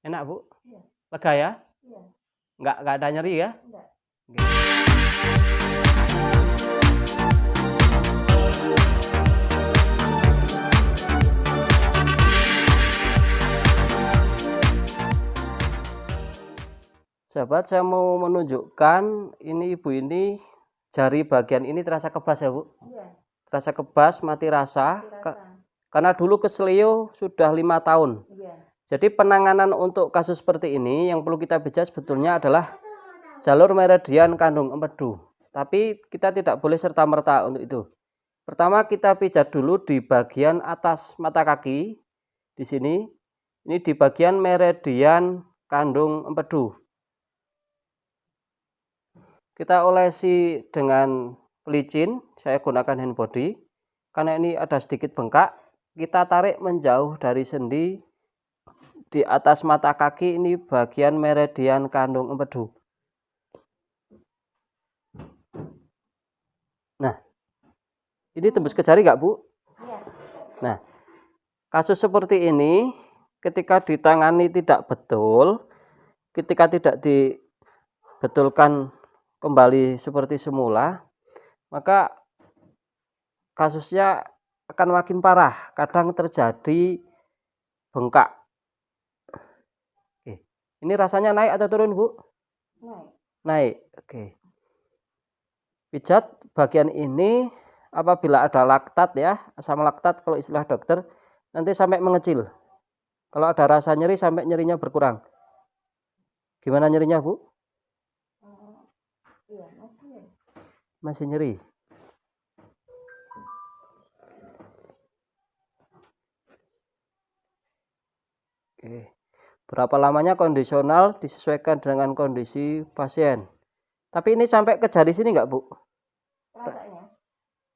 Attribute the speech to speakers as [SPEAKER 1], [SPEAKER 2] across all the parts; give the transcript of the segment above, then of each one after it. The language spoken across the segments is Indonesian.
[SPEAKER 1] Enak Bu?
[SPEAKER 2] Iya.
[SPEAKER 1] Lega ya?
[SPEAKER 2] Iya.
[SPEAKER 1] Nggak ada nyeri ya?
[SPEAKER 2] Enggak.
[SPEAKER 1] Sahabat, saya mau menunjukkan ini ibu ini jari bagian ini terasa kebas ya Bu?
[SPEAKER 2] Iya.
[SPEAKER 1] Terasa kebas, mati rasa.
[SPEAKER 2] Dirasa.
[SPEAKER 1] Karena dulu keselio sudah 5 tahun.
[SPEAKER 2] Iya.
[SPEAKER 1] Jadi penanganan untuk kasus seperti ini yang perlu kita pijat sebetulnya adalah jalur meridian kandung empedu. Tapi kita tidak boleh serta-merta untuk itu. Pertama kita pijat dulu di bagian atas mata kaki. Di sini. Ini di bagian meridian kandung empedu. Kita olesi dengan pelicin, saya gunakan hand body. Karena ini ada sedikit bengkak, kita tarik menjauh dari sendi. Di atas mata kaki ini bagian meridian kandung empedu. Nah, ini tembus ke jari nggak Bu?
[SPEAKER 2] Iya.
[SPEAKER 1] Nah, kasus seperti ini ketika ditangani tidak betul, ketika tidak dibetulkan kembali seperti semula, maka kasusnya akan makin parah. Kadang terjadi bengkak. Oke. Ini rasanya naik atau turun Bu?
[SPEAKER 2] Naik.
[SPEAKER 1] Naik. Oke. Pijat bagian ini apabila ada laktat ya, asam laktat kalau istilah dokter, nanti sampai mengecil. Kalau ada rasa nyeri sampai nyerinya berkurang. Gimana nyerinya Bu?
[SPEAKER 2] Iya,
[SPEAKER 1] Masih nyeri. Oke. Berapa lamanya kondisional disesuaikan dengan kondisi pasien. Tapi ini sampai ke jari sini nggak Bu?
[SPEAKER 2] Rasanya.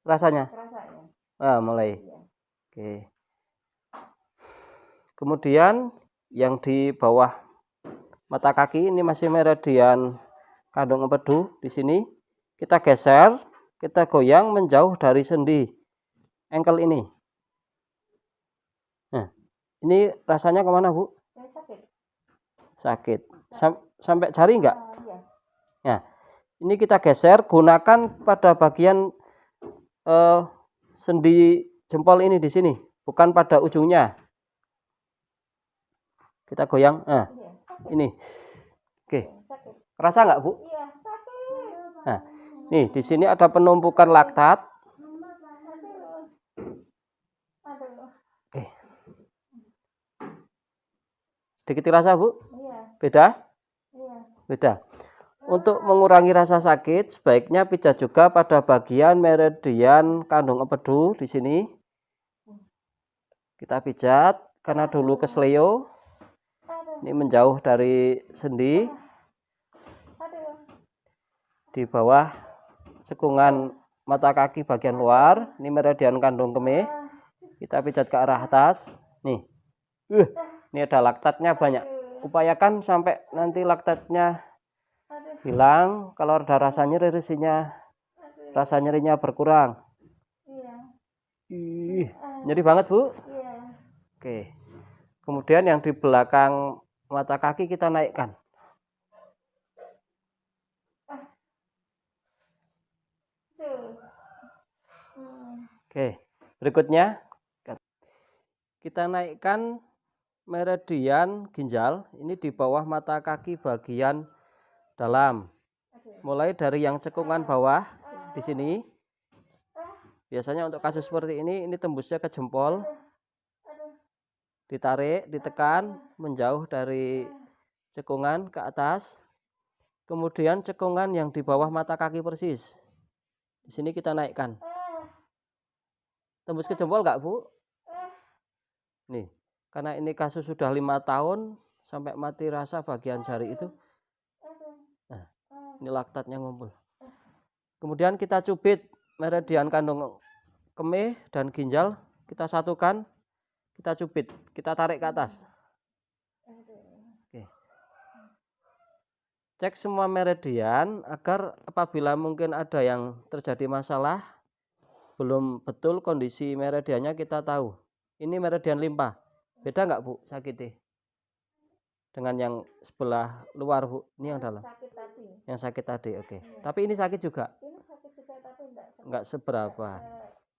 [SPEAKER 1] Rasanya?
[SPEAKER 2] Rasanya.
[SPEAKER 1] Mulai.
[SPEAKER 2] Iya.
[SPEAKER 1] Oke. Kemudian yang di bawah mata kaki ini masih meridian kandung empedu di sini. Kita geser, kita goyang menjauh dari sendi engkel ini. Nah, ini rasanya kemana Bu?
[SPEAKER 2] Sakit.
[SPEAKER 1] Sakit. Sampai jari enggak?
[SPEAKER 2] Iya.
[SPEAKER 1] Nah, ini kita geser, gunakan pada bagian sendi jempol ini di sini, bukan pada ujungnya. Kita goyang. Nah,
[SPEAKER 2] Iya.
[SPEAKER 1] ini. Oke.
[SPEAKER 2] Sakit.
[SPEAKER 1] Kerasa nggak Bu?
[SPEAKER 2] Iya, sakit.
[SPEAKER 1] Nah, nih di sini ada penumpukan laktat.
[SPEAKER 2] Aduh.
[SPEAKER 1] Oke. Sedikit terasa Bu?
[SPEAKER 2] Iya.
[SPEAKER 1] Beda?
[SPEAKER 2] Iya.
[SPEAKER 1] Beda. Untuk mengurangi rasa sakit, sebaiknya pijat juga pada bagian meridian kandung empedu di sini. Kita pijat karena dulu kesleo. Ini menjauh dari sendi. Di bawah cekungan mata kaki bagian luar, ini meridian kandung kemih. Kita pijat ke arah atas. Nih. Ini ada laktatnya banyak. Upayakan sampai nanti laktatnya hilang. Kalau ada rasa nyeri, rasa nyerinya berkurang. Nyeri banget Bu?
[SPEAKER 2] Iya.
[SPEAKER 1] Oke. Kemudian yang di belakang mata kaki kita naikkan. Oke. Berikutnya kita naikkan meridian ginjal. Ini di bawah mata kaki bagian dalam. Mulai dari yang cekungan bawah di sini. Biasanya untuk kasus seperti ini tembusnya ke jempol. Ditarik, ditekan, menjauh dari cekungan ke atas. Kemudian cekungan yang di bawah mata kaki persis. Di sini kita naikkan. Tembus ke jempol nggak Bu? Nih, karena ini kasus sudah 5 tahun sampai mati rasa bagian jari itu. Nah, ini laktatnya ngumpul. Kemudian kita cubit meridian kandung kemih dan ginjal, kita satukan, kita cubit, kita tarik ke atas. Oke. Cek semua meridian agar apabila mungkin ada yang terjadi masalah, belum betul kondisi meridiannya kita tahu. Ini meridian limpa. Beda nggak Bu sakitnya? dengan yang sebelah luar, Bu. Ini yang dalam.
[SPEAKER 2] Sakit tadi.
[SPEAKER 1] Yang sakit tadi, oke.
[SPEAKER 2] Iya.
[SPEAKER 1] Tapi ini sakit juga?
[SPEAKER 2] Ini sakit juga tapi
[SPEAKER 1] Enggak seberapa.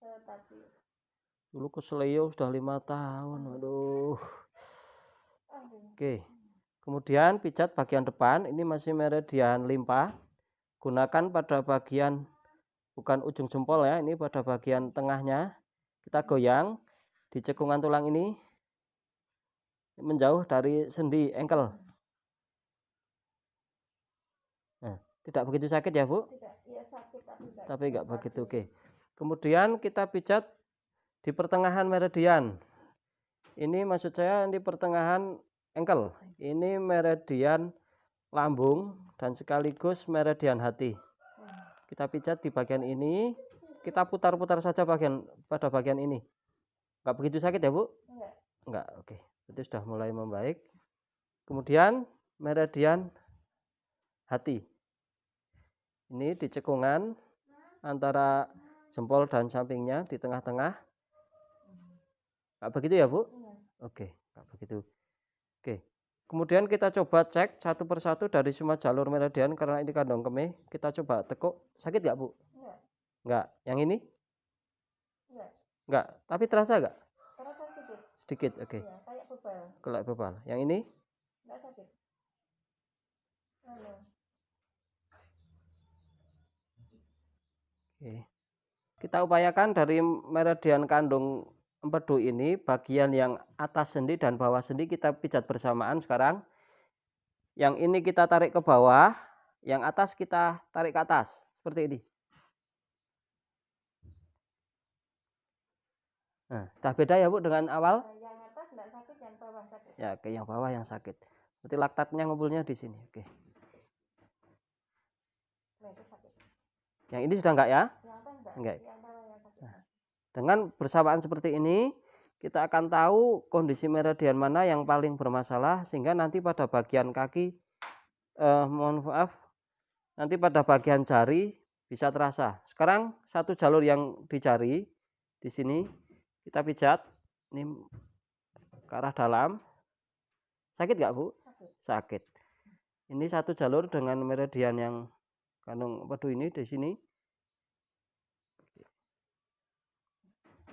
[SPEAKER 2] Tadi.
[SPEAKER 1] Dulu keseleo sudah 5 tahun. Aduh. Oke. Kemudian pijat bagian depan. Ini masih meridian limpa. Gunakan pada bagian, bukan ujung jempol ya, ini pada bagian tengahnya. Kita goyang di cekungan tulang ini menjauh dari sendi engkel. Nah, tidak begitu sakit ya, Bu?
[SPEAKER 2] Tidak, ya sakit
[SPEAKER 1] tapi enggak begitu. Oke. Kemudian kita pijat di pertengahan meridian. Ini maksud saya di pertengahan engkel. Ini meridian lambung dan sekaligus meridian hati. Kita pijat di bagian ini, kita putar-putar saja pada bagian ini. Enggak begitu sakit ya, Bu? Enggak, oke. Itu sudah mulai membaik. Kemudian meridian hati. Ini di cekungan antara jempol dan sampingnya di tengah-tengah. Enggak begitu ya, Bu? Oke, enggak begitu. Oke. Kemudian kita coba cek satu persatu dari semua jalur meridian karena ini kandung kemih. Kita coba tekuk. Sakit enggak, Bu? Enggak. Yang ini? Enggak. Tapi terasa enggak?
[SPEAKER 2] Terasa sedikit.
[SPEAKER 1] Sedikit, oke.
[SPEAKER 2] Ya, kayak bebal.
[SPEAKER 1] Kayak bebal. Yang ini?
[SPEAKER 2] Enggak sakit.
[SPEAKER 1] Oke. Kita upayakan dari meridian kandung empedu ini, bagian yang atas sendi dan bawah sendi kita pijat bersamaan sekarang. Yang ini kita tarik ke bawah, yang atas kita tarik ke atas, seperti ini. Nah, sudah beda ya, Bu, dengan awal?
[SPEAKER 2] Yang atas enggak sakit, yang bawah sakit.
[SPEAKER 1] Ya, oke, yang bawah yang sakit. Berarti laktatnya ngumpulnya di sini, oke.
[SPEAKER 2] Nah, itu sakit.
[SPEAKER 1] Yang ini sudah enggak ya?
[SPEAKER 2] Yang atas enggak.
[SPEAKER 1] Enggak.
[SPEAKER 2] Yang bawah yang sakit.
[SPEAKER 1] Nah, dengan bersamaan seperti ini, kita akan tahu kondisi meridian mana yang paling bermasalah, sehingga nanti pada bagian kaki, mohon maaf, nanti pada bagian jari bisa terasa. Sekarang satu jalur yang di jari, di sini kita pijat, ini ke arah dalam. Sakit nggak, Bu? Sakit. Ini satu jalur dengan meridian yang kandung empedu ini di sini.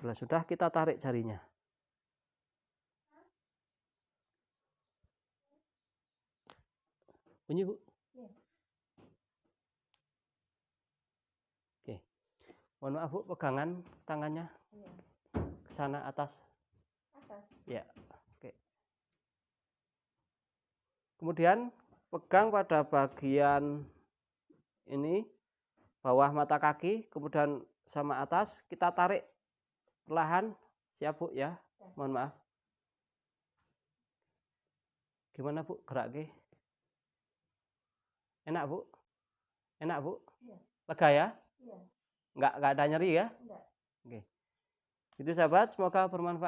[SPEAKER 1] Bila sudah, kita tarik jarinya. Bunyi, Bu? Oke. Mohon maaf, Bu, pegangan tangannya ke sana atas. Ya. Oke. Kemudian pegang pada bagian ini, bawah mata kaki, kemudian sama atas, kita tarik perlahan. Siap, Bu, ya? Mohon maaf. Gimana, Bu, geraknya? Enak, Bu? Enak, Bu? Lega ya? Enggak ada nyeri ya? Oke. Itu sahabat, semoga bermanfaat.